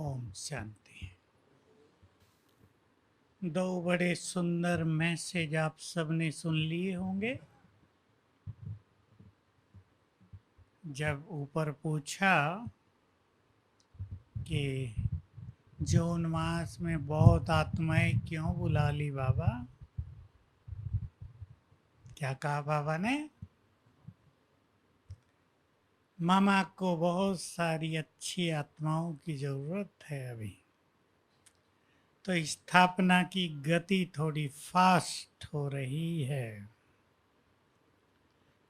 ओम शांति। दो बड़े सुंदर मैसेज आप सबने सुन लिए होंगे। जब ऊपर पूछा कि जून मास में बहुत आत्माएं क्यों बुला ली बाबा, क्या कहा बाबा ने? मामा को बहुत सारी अच्छी आत्माओं की जरूरत है अभी, तो स्थापना की गति थोड़ी फास्ट हो रही है।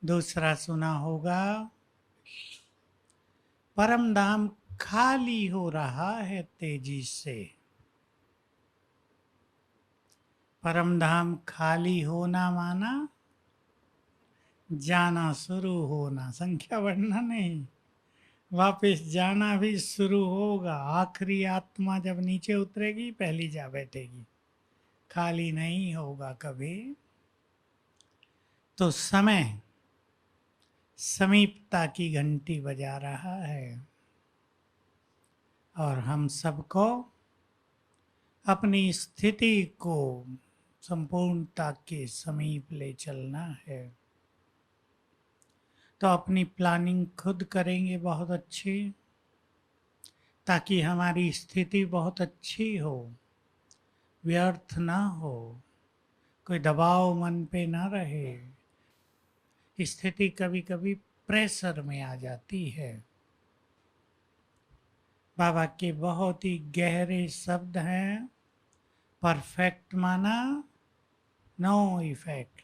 दूसरा सुना होगा, परम धाम खाली हो रहा है तेजी से। परम धाम खाली होना माना जाना शुरू होना, संख्या बढ़ना नहीं, वापस जाना भी शुरू होगा। आखिरी आत्मा जब नीचे उतरेगी पहली जा बैठेगी, खाली नहीं होगा कभी। तो समय समीपता की घंटी बजा रहा है और हम सबको अपनी स्थिति को संपूर्णता के समीप ले चलना है। तो अपनी प्लानिंग खुद करेंगे बहुत अच्छी, ताकि हमारी स्थिति बहुत अच्छी हो, व्यर्थ ना हो, कोई दबाव मन पे ना रहे। स्थिति कभी कभी प्रेशर में आ जाती है। बाबा के बहुत ही गहरे शब्द हैं, परफेक्ट माना नो इफेक्ट,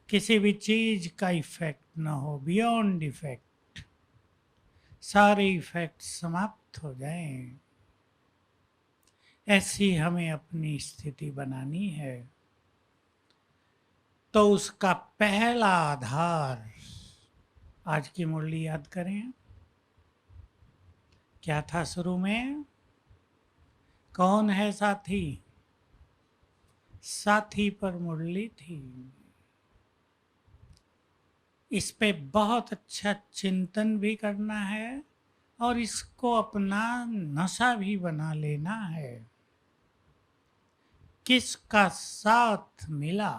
किसी भी चीज का इफेक्ट ना हो, बियॉन्ड इफेक्ट, सारे इफेक्ट समाप्त हो जाएं। ऐसी हमें अपनी स्थिति बनानी है। तो उसका पहला आधार, आज की मुरली याद करें, क्या था शुरू में? कौन है साथी? साथी पर मुरली थी। इस पे बहुत अच्छा चिंतन भी करना है और इसको अपना नशा भी बना लेना है। किसका साथ मिला?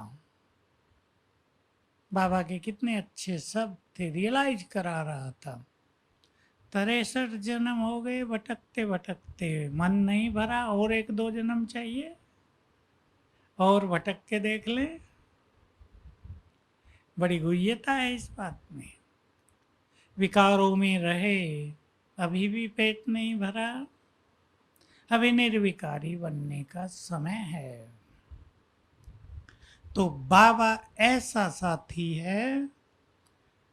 बाबा के कितने अच्छे शब्द थे, रियलाइज करा रहा था। 63 जन्म हो गए भटकते भटकते, मन नहीं भरा, और एक दो जन्म चाहिए और भटक के देख ले। बड़ी गुह्यता है इस बात में। विकारों में रहे, अभी भी पेट नहीं भरा, अभी निर्विकारी बनने का समय है। तो बाबा ऐसा साथी है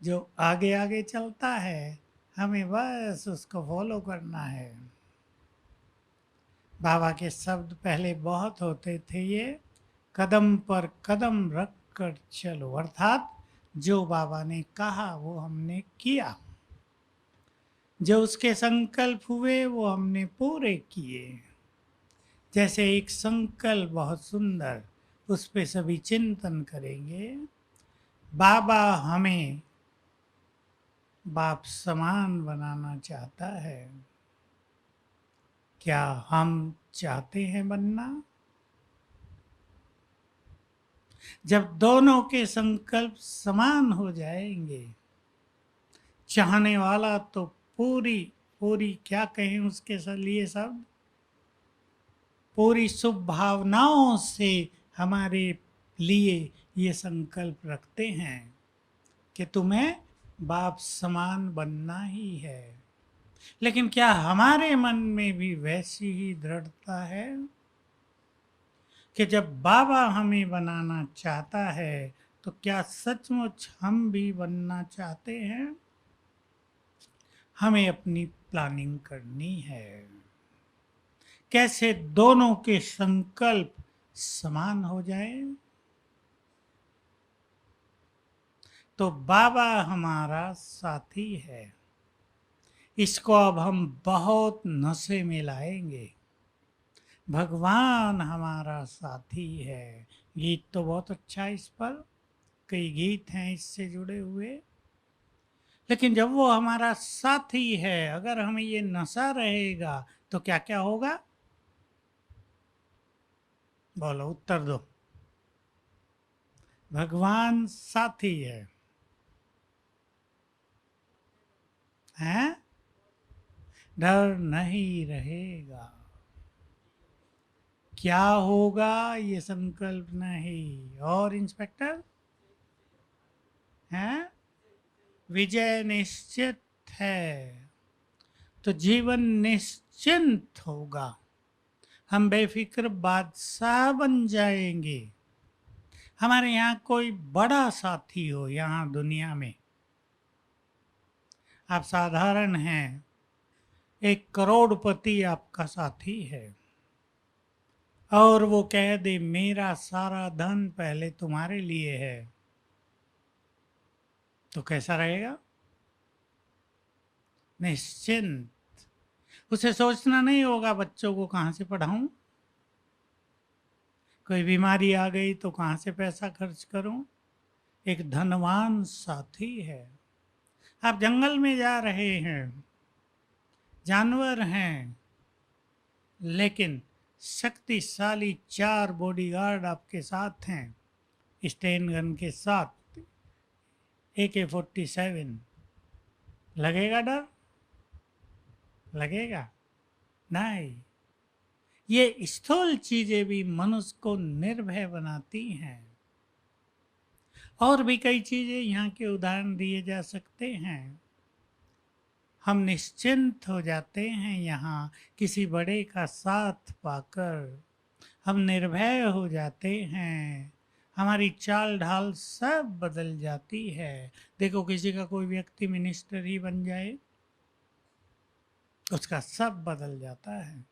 जो आगे आगे चलता है, हमें बस उसको फॉलो करना है। बाबा के शब्द पहले बहुत होते थे, ये कदम पर कदम रख कर चलो, अर्थात जो बाबा ने कहा वो हमने किया, जो उसके संकल्प हुए वो हमने पूरे किए। जैसे एक संकल्प बहुत सुंदर, उस पे सभी चिंतन करेंगे। बाबा हमें बाप समान बनाना चाहता है। क्या हम चाहते हैं बनना? जब दोनों के संकल्प समान हो जाएंगे, चाहने वाला तो पूरी पूरी, क्या कहें उसके लिए शब्द, पूरी शुभ भावनाओं से हमारे लिए ये संकल्प रखते हैं कि तुम्हें बाप समान बनना ही है। लेकिन क्या हमारे मन में भी वैसी ही दृढ़ता है कि जब बाबा हमें बनाना चाहता है तो क्या सचमुच हम भी बनना चाहते हैं? हमें अपनी प्लानिंग करनी है, कैसे दोनों के संकल्प समान हो जाए। तो बाबा हमारा साथी है, इसको अब हम बहुत नशे में लाएंगे। भगवान हमारा साथी है। गीत तो बहुत अच्छा है इस पर, कई गीत हैं इससे जुड़े हुए। लेकिन जब वो हमारा साथी है, अगर हमें ये नशा रहेगा तो क्या क्या होगा? बोलो, उत्तर दो। भगवान साथी है? डर नहीं रहेगा। क्या होगा ये संकल्प नहीं। और इंस्पेक्टर हैं? विजय निश्चित है। तो जीवन निश्चिंत होगा। हम बेफिक्र बादशाह बन जाएंगे। हमारे यहाँ कोई बड़ा साथी हो, यहाँ दुनिया में आप साधारण हैं, एक करोड़पति आपका साथी है और वो कह दे मेरा सारा धन पहले तुम्हारे लिए है, तो कैसा रहेगा? निश्चिंत। उसे सोचना नहीं होगा बच्चों को कहाँ से पढ़ाऊं, कोई बीमारी आ गई तो कहाँ से पैसा खर्च करूं। एक धनवान साथी है। आप जंगल में जा रहे हैं, जानवर हैं, लेकिन शक्तिशाली 4 बॉडीगार्ड आपके साथ हैं, स्टेन गन के साथ, AK-47। लगेगा डर? लगेगा नहीं। ये स्थूल चीजें भी मनुष्य को निर्भय बनाती हैं। और भी कई चीजें यहाँ के उदाहरण दिए जा सकते हैं। हम निश्चिंत हो जाते हैं यहाँ किसी बड़े का साथ पाकर। हम निर्भय हो जाते हैं, हमारी चाल ढाल सब बदल जाती है। देखो, किसी का कोई व्यक्ति मिनिस्टर ही बन जाए, उसका सब बदल जाता है।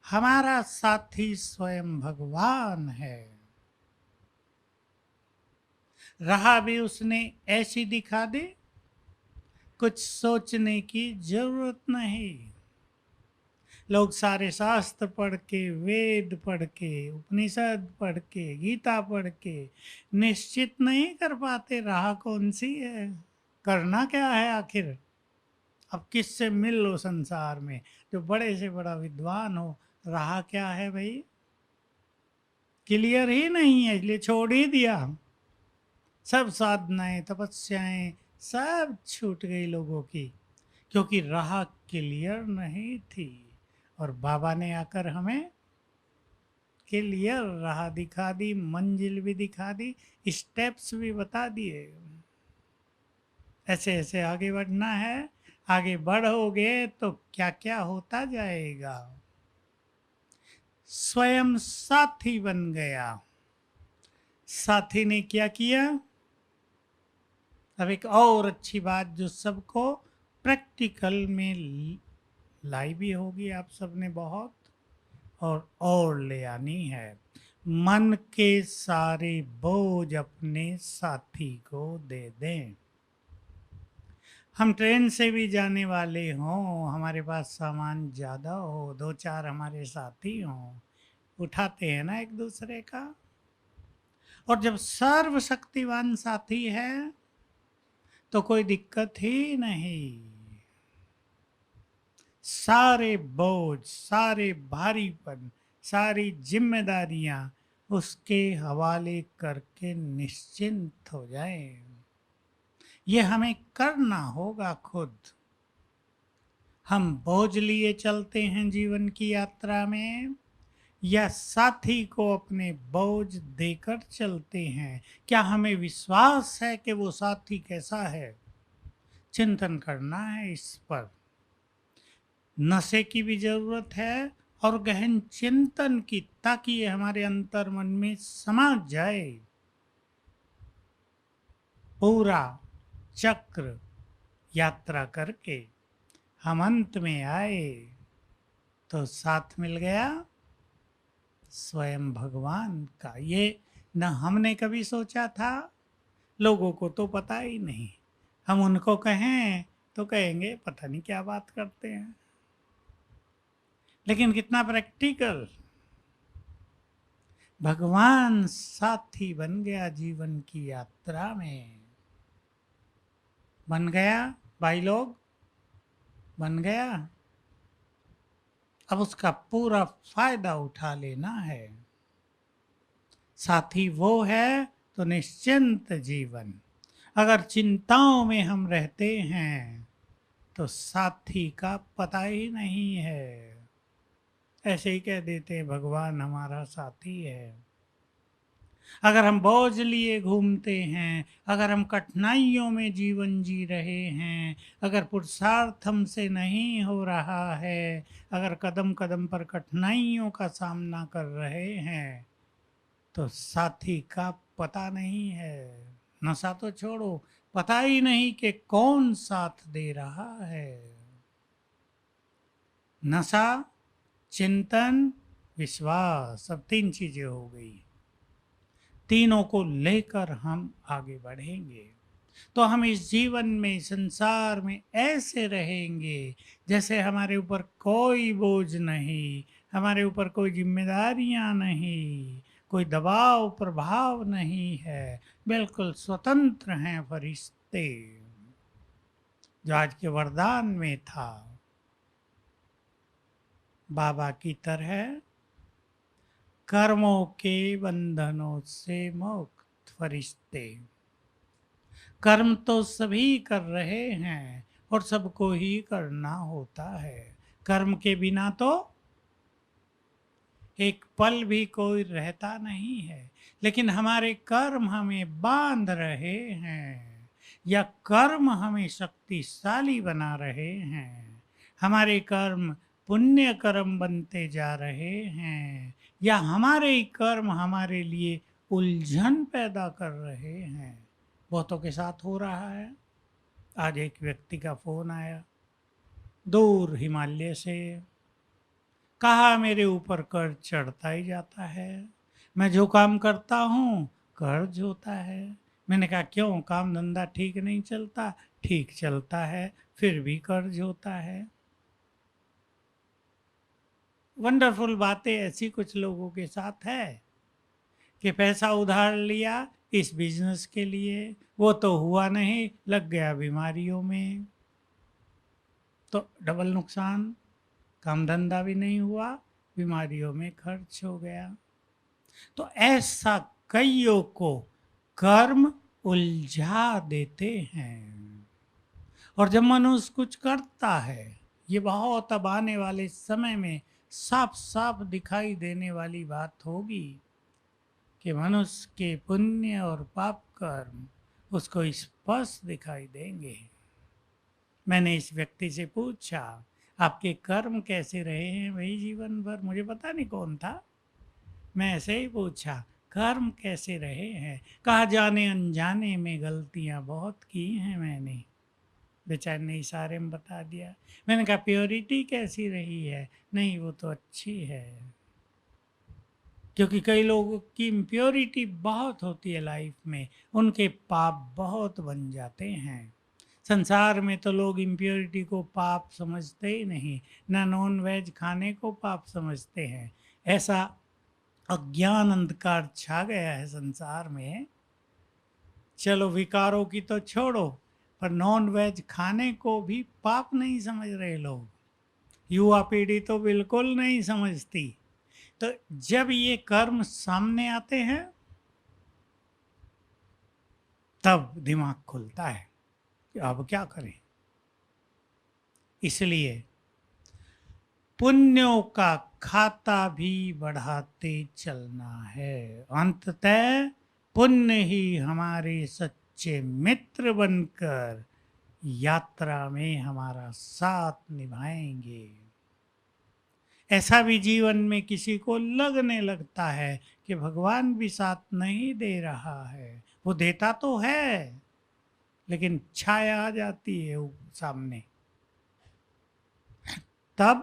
हमारा साथी स्वयं भगवान है। राह भी उसने ऐसी दिखा दे, कुछ सोचने की जरूरत नहीं। लोग सारे शास्त्र पढ़ के, वेद पढ़ के, उपनिषद पढ़ के, गीता पढ़ के निश्चित नहीं कर पाते राह कौन सी है, करना क्या है आखिर। अब किससे मिल लो संसार में, जो बड़े से बड़ा विद्वान हो, राह क्या है भाई? क्लियर ही नहीं है, इसलिए छोड़ ही दिया। सब साधनाएं, तपस्याएं सब छूट गई लोगों की, क्योंकि राह क्लियर नहीं थी। और बाबा ने आकर हमें क्लियर राह दिखा दी, मंजिल भी दिखा दी, स्टेप्स भी बता दिए। ऐसे ऐसे आगे बढ़ना है। आगे बढ़ोगे तो क्या क्या होता जाएगा। स्वयं साथी बन गया। साथी ने क्या किया? अब एक और अच्छी बात जो सबको प्रैक्टिकल में लाई भी होगी आप सबने बहुत, और ले आनी है। मन के सारे बोझ अपने साथी को दे दें। हम ट्रेन से भी जाने वाले हों, हमारे पास सामान ज़्यादा हो, 2-4 हमारे साथी हों, उठाते हैं ना एक दूसरे का। और जब सर्वशक्तिवान साथी है तो कोई दिक्कत ही नहीं। सारे बोझ, सारे भारीपन, सारी जिम्मेदारियां उसके हवाले करके निश्चिंत हो जाएं। ये हमें करना होगा खुद। हम बोझ लिए चलते हैं जीवन की यात्रा में, या साथी को अपने बोझ देकर चलते हैं? क्या हमें विश्वास है कि वो साथी कैसा है? चिंतन करना है इस पर। नशे की भी जरूरत है और गहन चिंतन की, ताकि ये हमारे अंतर मन में समा जाए। पूरा चक्र यात्रा करके हम अंत में आए तो साथ मिल गया स्वयं भगवान का। ये न हमने कभी सोचा था, लोगों को तो पता ही नहीं। हम उनको कहें तो कहेंगे पता नहीं क्या बात करते हैं, लेकिन कितना प्रैक्टिकल। भगवान साथी बन गया जीवन की यात्रा में। बन गया भाई लोग, बन गया। अब उसका पूरा फायदा उठा लेना है। साथी वो है तो निश्चिंत जीवन। अगर चिंताओं में हम रहते हैं तो साथी का पता ही नहीं है। ऐसे ही कह देते हैं भगवान हमारा साथी है। अगर हम बोझ लिए घूमते हैं, अगर हम कठिनाइयों में जीवन जी रहे हैं, अगर पुरुषार्थ हमसे नहीं हो रहा है, अगर कदम कदम पर कठिनाइयों का सामना कर रहे हैं, तो साथी का पता नहीं है। नशा तो छोड़ो, पता ही नहीं कि कौन साथ दे रहा है। नशा, चिंतन, विश्वास, सब तीन चीजें हो गई। तीनों को लेकर हम आगे बढ़ेंगे तो हम इस जीवन में, संसार में ऐसे रहेंगे जैसे हमारे ऊपर कोई बोझ नहीं, हमारे ऊपर कोई जिम्मेदारियां नहीं, कोई दबाव प्रभाव नहीं है। बिल्कुल स्वतंत्र हैं फरिश्ते। जो आज के वरदान में था, बाबा की तरह कर्मों के बंधनों से मुक्त फरिश्ते। कर्म तो सभी कर रहे हैं और सबको ही करना होता है। कर्म के बिना तो एक पल भी कोई रहता नहीं है। लेकिन हमारे कर्म हमें बांध रहे हैं या कर्म हमें शक्तिशाली बना रहे हैं। हमारे कर्म पुण्य कर्म बनते जा रहे हैं या हमारे ही कर्म हमारे लिए उलझन पैदा कर रहे हैं। बहुतों के साथ हो रहा है। आज एक व्यक्ति का फोन आया दूर हिमालय से। कहा मेरे ऊपर कर्ज चढ़ता ही जाता है, मैं जो काम करता हूँ कर्ज होता है। मैंने कहा क्यों, काम धंधा ठीक नहीं चलता? ठीक चलता है फिर भी कर्ज होता है। वंडरफुल बातें ऐसी कुछ लोगों के साथ है कि पैसा उधार लिया इस बिजनेस के लिए, वो तो हुआ नहीं, लग गया बीमारियों में, तो डबल नुकसान। काम धंधा भी नहीं हुआ, बीमारियों में खर्च हो गया। तो ऐसा कईयों को कर्म उलझा देते हैं। और जब मनुष्य कुछ करता है, ये बहुत अब आने वाले समय में साफ साफ दिखाई देने वाली बात होगी कि मनुष्य के पुण्य और पाप कर्म उसको स्पष्ट दिखाई देंगे। मैंने इस व्यक्ति से पूछा आपके कर्म कैसे रहे हैं भाई जीवन भर? मुझे पता नहीं कौन था, मैं ऐसे ही पूछा कर्म कैसे रहे हैं। कहा जाने अनजाने में गलतियां बहुत की हैं मैंने। बेचारे ने इशारे में बता दिया। मैंने कहा प्योरिटी कैसी रही है? नहीं वो तो अच्छी है, क्योंकि कई लोगों की इम्प्योरिटी बहुत होती है लाइफ में, उनके पाप बहुत बन जाते हैं। संसार में तो लोग इम्प्योरिटी को पाप समझते ही नहीं, ना नॉन वेज खाने को पाप समझते हैं। ऐसा अज्ञान अंधकार छा गया है संसार में। चलो विकारों की तो छोड़ो, पर नॉन वेज खाने को भी पाप नहीं समझ रहे लोग। युवा पीढ़ी तो बिल्कुल नहीं समझती। तो जब ये कर्म सामने आते हैं तब दिमाग खुलता है कि अब क्या करें। इसलिए पुण्यों का खाता भी बढ़ाते चलना है। अंततः पुण्य ही हमारे सच्चे मित्र बनकर यात्रा में हमारा साथ निभाएंगे। ऐसा भी जीवन में किसी को लगने लगता है कि भगवान भी साथ नहीं दे रहा है। वो देता तो है लेकिन छाया आ जाती है वो सामने। तब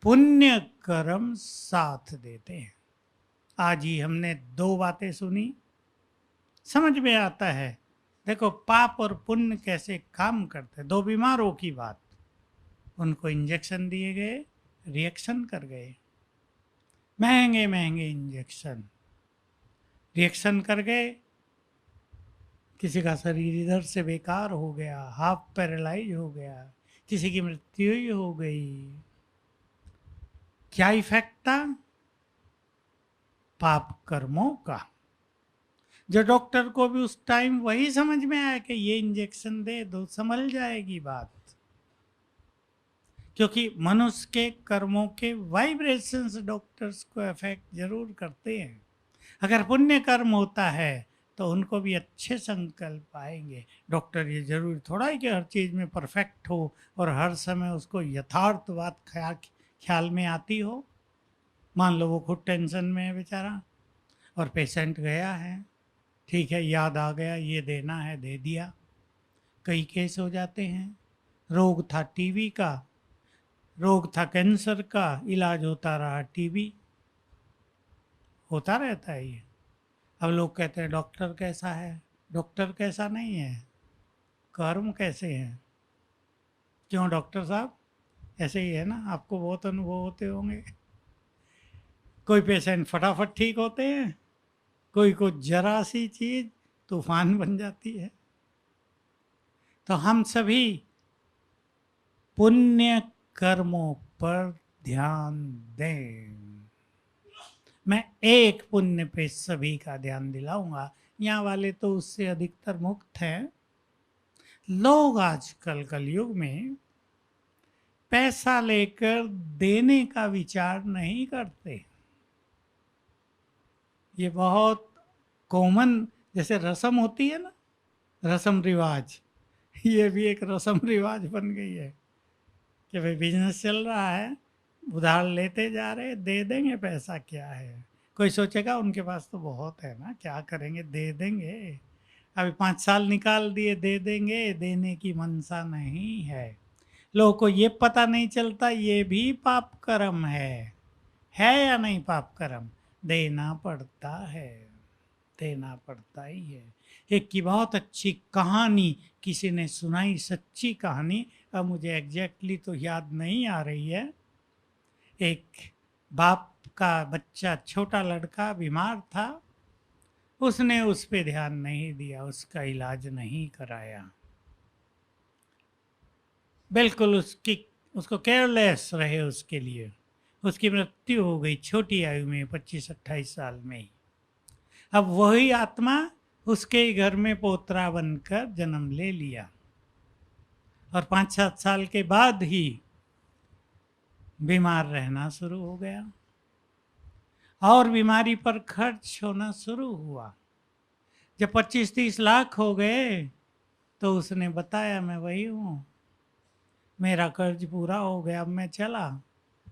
पुण्य कर्म साथ देते हैं। आज ही हमने दो बातें सुनी, समझ में आता है। देखो पाप और पुण्य कैसे काम करते हैं। दो बीमारों की बात, उनको इंजेक्शन दिए गए, रिएक्शन कर गए, महंगे महंगे इंजेक्शन, रिएक्शन कर गए, किसी का शरीर इधर से बेकार हो गया, हाफ पैरालाइज हो गया, किसी की मृत्यु ही हो गई। क्या इफेक्ट था? पाप कर्मों का। जो डॉक्टर को भी उस टाइम वही समझ में आया कि ये इंजेक्शन दे दो, संभल जाएगी बात। क्योंकि मनुष्य के कर्मों के वाइब्रेशंस डॉक्टर्स को अफेक्ट जरूर करते हैं। अगर पुण्य कर्म होता है तो उनको भी अच्छे संकल्प आएंगे। डॉक्टर ये जरूरी थोड़ा है कि हर चीज़ में परफेक्ट हो और हर समय उसको यथार्थ बात ख्याल में आती हो। मान लो वो खुद टेंशन में है बेचारा और पेशेंट गया है, ठीक है, याद आ गया ये देना है, दे दिया। कई केस हो जाते हैं। रोग था टीबी का, रोग था कैंसर का, इलाज होता रहा टीबी। होता रहता है ये। अब लोग कहते हैं डॉक्टर कैसा है। डॉक्टर कैसा नहीं है, कर्म कैसे हैं। क्यों डॉक्टर साहब? ऐसे ही है ना, आपको बहुत अनुभव होते होंगे। कोई पेशेंट फटाफट ठीक होते हैं, कोई को जरा सी चीज तूफान बन जाती है। तो हम सभी पुण्य कर्मों पर ध्यान दें। मैं एक पुण्य पे सभी का ध्यान दिलाऊंगा। यहाँ वाले तो उससे अधिकतर मुक्त हैं। लोग आजकल कलयुग में पैसा लेकर देने का विचार नहीं करते। ये बहुत कॉमन, जैसे रस्म होती है ना, रस्म रिवाज, ये भी एक रस्म रिवाज बन गई है कि भाई बिजनेस चल रहा है, उधार लेते जा रहे, दे देंगे, पैसा क्या है। कोई सोचेगा उनके पास तो बहुत है ना, क्या करेंगे, दे देंगे। अभी 5 साल निकाल दिए, दे देंगे, देने की मनसा नहीं है। लोगों को ये पता नहीं चलता ये भी पाप कर्म है या नहीं पाप कर्म। देना पड़ता है, देना पड़ता ही है। एक की बहुत अच्छी कहानी किसी ने सुनाई, सच्ची कहानी, अब मुझे एग्जैक्टली तो याद नहीं आ रही है। एक बाप का बच्चा, छोटा लड़का बीमार था, उसने उस पे ध्यान नहीं दिया, उसका इलाज नहीं कराया, बिल्कुल उसको केयरलेस रहे उसके लिए। उसकी मृत्यु हो गई छोटी आयु में, 25-28 साल में ही। अब वही आत्मा उसके घर में पोतरा बनकर जन्म ले लिया और 5-7 साल के बाद ही बीमार रहना शुरू हो गया और बीमारी पर खर्च होना शुरू हुआ। जब 25-30 लाख हो गए तो उसने बताया मैं वही हूँ, मेरा कर्ज पूरा हो गया, अब मैं चला।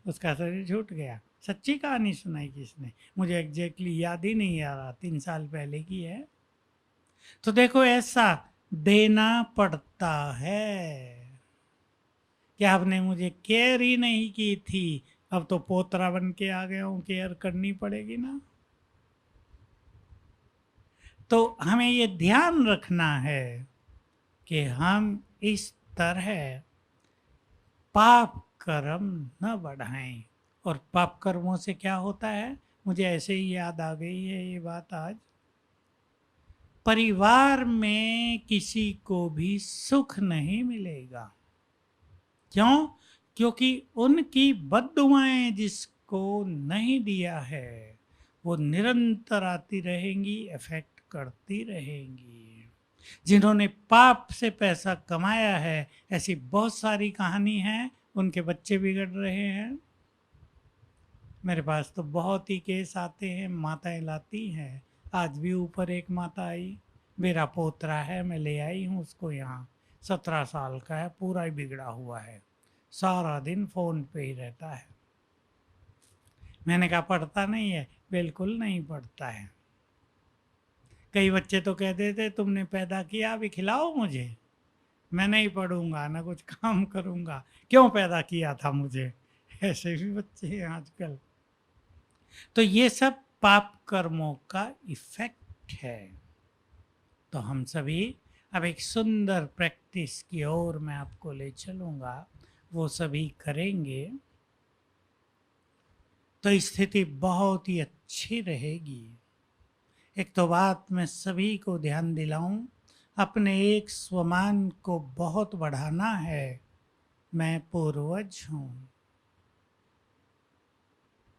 उसका शरीर छूट गया। सच्ची कहानी सुनाई किसने, मुझे एग्जैक्टली याद ही नहीं आ रहा, 3 साल पहले की है। तो देखो ऐसा देना पड़ता है। क्या आपने मुझे केयर ही नहीं की थी, अब तो पोतरा बन के आ गया हूं, केयर करनी पड़ेगी ना। तो हमें ये ध्यान रखना है कि हम इस तरह पाप कर्म न बढ़ाएं। और पाप कर्मों से क्या होता है, मुझे ऐसे ही याद आ गई है ये बात आज। परिवार में किसी को भी सुख नहीं मिलेगा। क्यों? क्योंकि उनकी बद्दुआएं जिसको नहीं दिया है वो निरंतर आती रहेंगी, इफेक्ट करती रहेंगी। जिन्होंने पाप से पैसा कमाया है, ऐसी बहुत सारी कहानी है, उनके बच्चे बिगड़ रहे हैं। मेरे पास तो बहुत ही केस आते हैं, माताएं लाती हैं। आज भी ऊपर एक माता आई, मेरा पोतरा है, मैं ले आई हूँ उसको यहाँ, 17 साल का है, पूरा ही बिगड़ा हुआ है, सारा दिन फ़ोन पे ही रहता है। मैंने कहा पढ़ता नहीं है, बिल्कुल नहीं पढ़ता है। कई बच्चे तो कहते थे तुमने पैदा किया, अभी खिलाओ मुझे, मैं नहीं पढ़ूंगा ना कुछ काम करूंगा, क्यों पैदा किया था मुझे। ऐसे भी बच्चे हैं आजकल। तो ये सब पाप कर्मों का इफेक्ट है। तो हम सभी अब एक सुंदर प्रैक्टिस की ओर मैं आपको ले चलूंगा, वो सभी करेंगे तो स्थिति बहुत ही अच्छी रहेगी। एक तो बात मैं सभी को ध्यान दिलाऊं, अपने एक स्वमान को बहुत बढ़ाना है। मैं पूर्वज हूँ।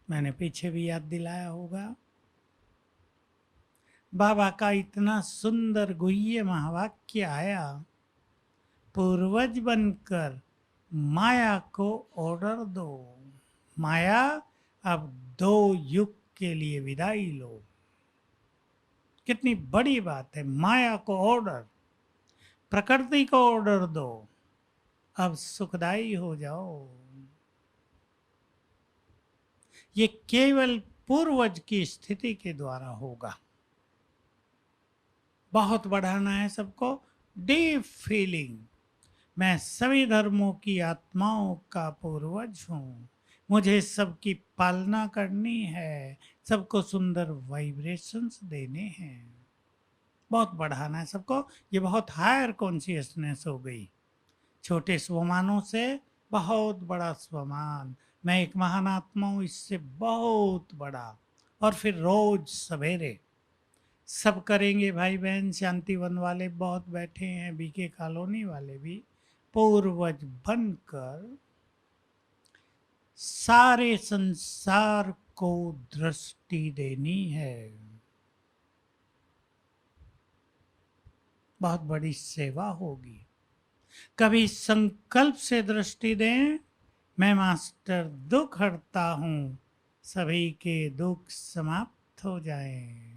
मैंने पीछे भी याद दिलाया होगा। बाबा का इतना सुंदर गुह्य महावाक्य आया, पूर्वज बनकर माया को ऑर्डर दो। माया, अब 2 युग के लिए विदाई लो। कितनी बड़ी बात है। माया को ऑर्डर, प्रकृति को ऑर्डर दो, अब सुखदाई हो जाओ। ये केवल पूर्वज की स्थिति के द्वारा होगा। बहुत बढ़ाना है सबको। डीप फीलिंग, मैं सभी धर्मों की आत्माओं का पूर्वज हूँ। मुझे सबकी पालना करनी है, सबको सुंदर वाइब्रेशंस देने हैं। बहुत बढ़ाना है सबको। ये बहुत हायर कॉन्शियसनेस हो गई। छोटे स्वमानों से बहुत बड़ा स्वमान, मैं एक महान आत्मा हूँ, इससे बहुत बड़ा। और फिर रोज सवेरे सब करेंगे। भाई बहन शांति वन वाले बहुत बैठे हैं, बीके कॉलोनी वाले भी, पूर्वज बनकर सारे संसार को दृष्टि देनी है। बहुत बड़ी सेवा होगी। कभी संकल्प से दृष्टि दें, मैं मास्टर दुख हरता हूं, सभी के दुख समाप्त हो जाएं।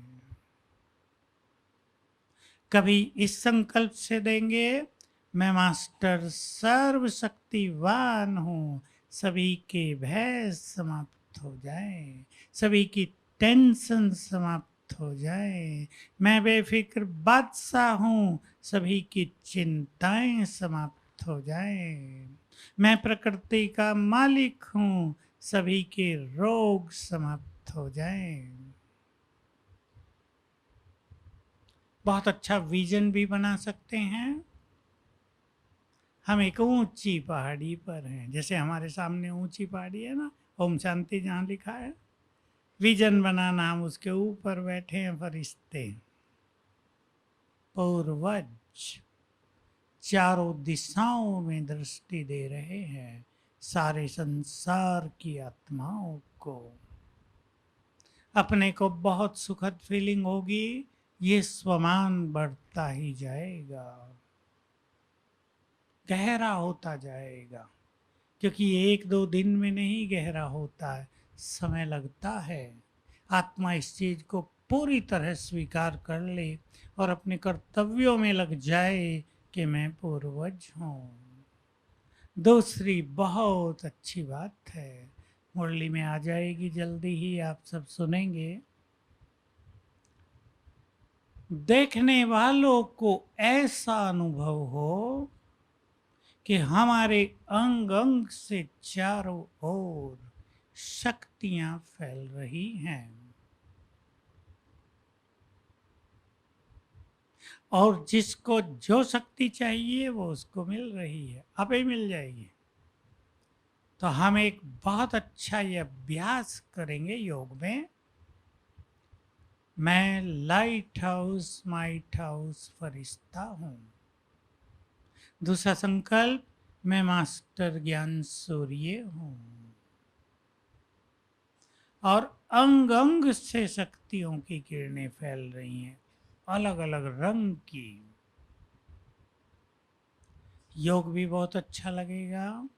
कभी इस संकल्प से देंगे, मैं मास्टर सर्वशक्तिवान हूँ, सभी के भय समाप्त हो जाए, सभी की टेंशन समाप्त हो जाए। मैं बेफिक्र बादशाह हूँ, सभी की चिंताएं समाप्त हो जाए। मैं प्रकृति का मालिक हूँ, सभी के रोग समाप्त हो जाए। बहुत अच्छा विजन भी बना सकते हैं। हम एक ऊंची पहाड़ी पर हैं, जैसे हमारे सामने ऊंची पहाड़ी है ना, ओम शांति जहाँ लिखा है। विजन बनाना, हम उसके ऊपर बैठे हैं फरिश्ते। पूर्वज चारों दिशाओं में दृष्टि दे रहे हैं सारे संसार की आत्माओं को। अपने को बहुत सुखद फीलिंग होगी। ये स्वमान बढ़ता ही जाएगा, गहरा होता जाएगा। क्योंकि 1-2 दिन में नहीं गहरा होता है, समय लगता है। आत्मा इस चीज को पूरी तरह स्वीकार कर ले और अपने कर्तव्यों में लग जाए कि मैं पूर्वज हूँ। दूसरी बहुत अच्छी बात है, मुरली में आ जाएगी जल्दी ही, आप सब सुनेंगे। देखने वालों को ऐसा अनुभव हो कि हमारे अंग अंग से चारों ओर शक्तियां फैल रही हैं, और जिसको जो शक्ति चाहिए वो उसको मिल रही है, अभी मिल जाएगी। तो हम एक बहुत अच्छा ये अभ्यास करेंगे योग में। मैं लाइट हाउस माइट हाउस फरिश्ता हूँ। दूसरा संकल्प, मैं मास्टर ज्ञान सूर्य हूँ, और अंग अंग से शक्तियों की किरणें फैल रही हैं, अलग अलग रंग की। योग भी बहुत अच्छा लगेगा,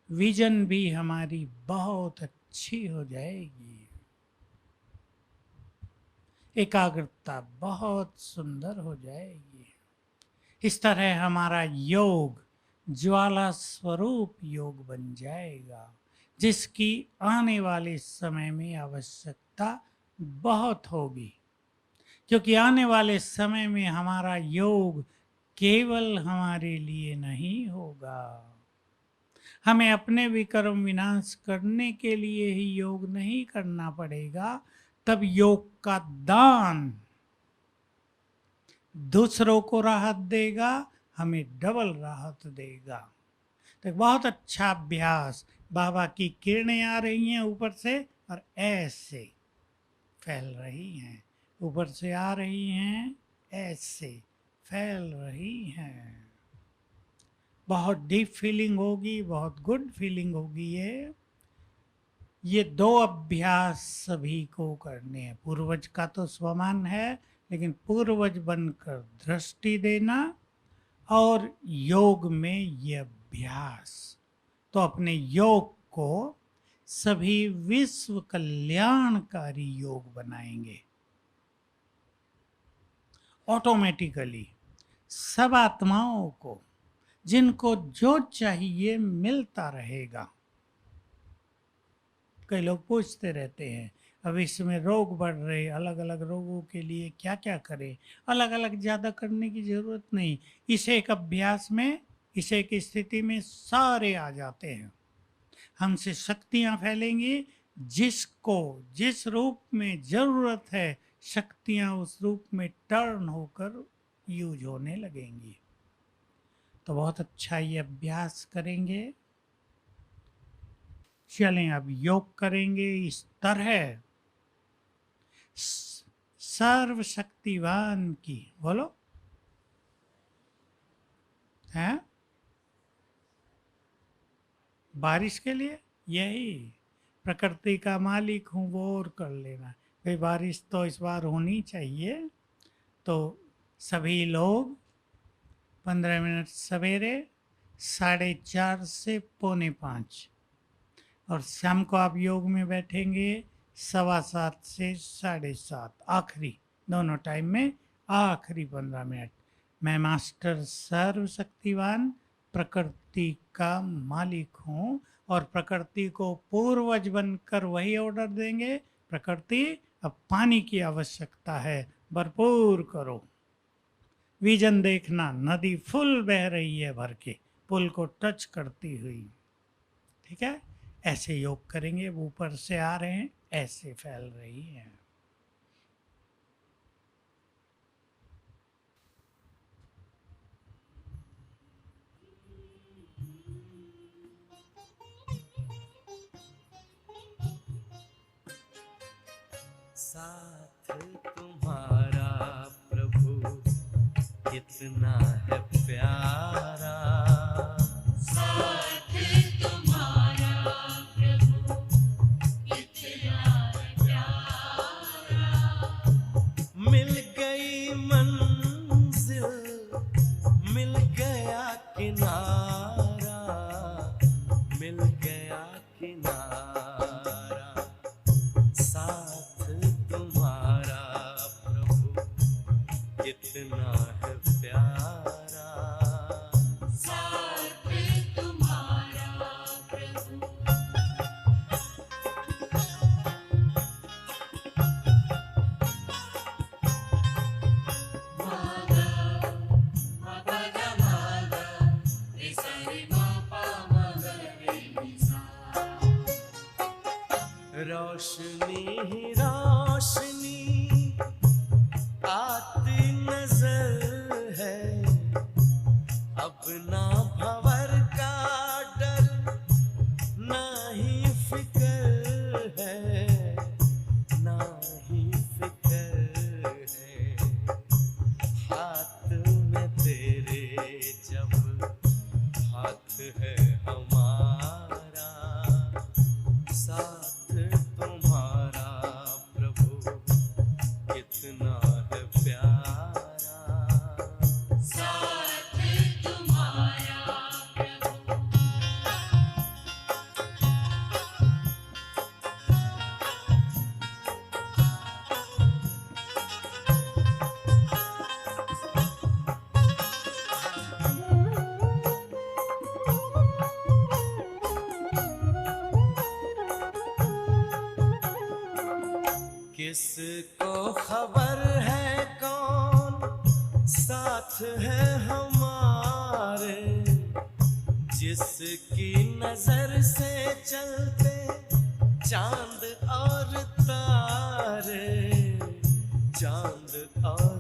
विजन भी हमारी बहुत अच्छी हो जाएगी, एकाग्रता बहुत सुंदर हो जाएगी। इस तरह हमारा योग ज्वाला स्वरूप योग बन जाएगा, जिसकी आने वाले समय में आवश्यकता बहुत होगी। क्योंकि आने वाले समय में हमारा योग केवल हमारे लिए नहीं होगा। हमें अपने विकर्म विनाश करने के लिए ही योग नहीं करना पड़ेगा, तब योग का दान दूसरों को राहत देगा, हमें डबल राहत देगा। तो बहुत अच्छा अभ्यास। बाबा की किरणें आ रही हैं ऊपर से और ऐसे फैल रही हैं, ऊपर से आ रही हैं, ऐसे फैल रही हैं। बहुत डीप फीलिंग होगी, बहुत गुड फीलिंग होगी। ये 2 अभ्यास सभी को करने हैं। पूर्वज का तो स्वमान है, लेकिन पूर्वज बनकर दृष्टि देना और योग में ये अभ्यास, तो अपने योग को सभी विश्व कल्याणकारी योग बनाएंगे। ऑटोमेटिकली सब आत्माओं को जिनको जो चाहिए मिलता रहेगा। कई लोग पूछते रहते हैं, अब इसमें रोग बढ़ रहे, अलग अलग रोगों के लिए क्या क्या करें। अलग अलग ज़्यादा करने की ज़रूरत नहीं। इस एक अभ्यास में, इस एक स्थिति में सारे आ जाते हैं। हमसे शक्तियाँ फैलेंगी, जिसको जिस रूप में ज़रूरत है शक्तियाँ उस रूप में टर्न होकर यूज होने लगेंगी। तो बहुत अच्छा ये अभ्यास करेंगे। चलें अब योग करेंगे इस तरह सर्वशक्तिवान की। बोलो, हैं? बारिश के लिए यही प्रकृति का मालिक हूँ वो और कर लेना। भाई बारिश तो इस बार होनी चाहिए, तो सभी लोग 15 मिनट सवेरे 4:30 से 4:45, और शाम को आप योग में बैठेंगे 7:15 से 7:30, आखिरी दोनों टाइम में आखिरी 15 मिनट। मैं मास्टर सर्वशक्तिवान प्रकृति का मालिक हूँ, और प्रकृति को पूर्वज बनकर वही ऑर्डर देंगे, प्रकृति अब पानी की आवश्यकता है, भरपूर करो। विजन देखना, नदी फुल बह रही है भर के, पुल को टच करती हुई। ठीक है, ऐसे योग करेंगे। ऊपर से आ रहे हैं, ऐसे फैल रही है। साथ तुम्हारा प्रभु कितना है प्यारा, साथ तुम्हारा प्रभु कितना है प्यारा। मिल गई मंजिल, मिल गया किनारा, मिल गया किनारा। साथ तुम्हारा प्रभु कितना है प्यारा, साथ तुम्हारा प्रभु मागा मपगा मागा निसारी मापा मगरे निसा। रोशनी ही रोशनी आती नजर है, अब ना भंवर का डर, ना ही फिक्र है, ना ही फिक्र है। हाथ में तेरे जब हाथ है हमारा, साथ तुम्हारा प्रभु कितना है प्यारा, साथ तुम्हारा प्रभु किसको खबर है कौन साथ है हमारे, जिसकी नजर से चलते चांद और तारे, चांद और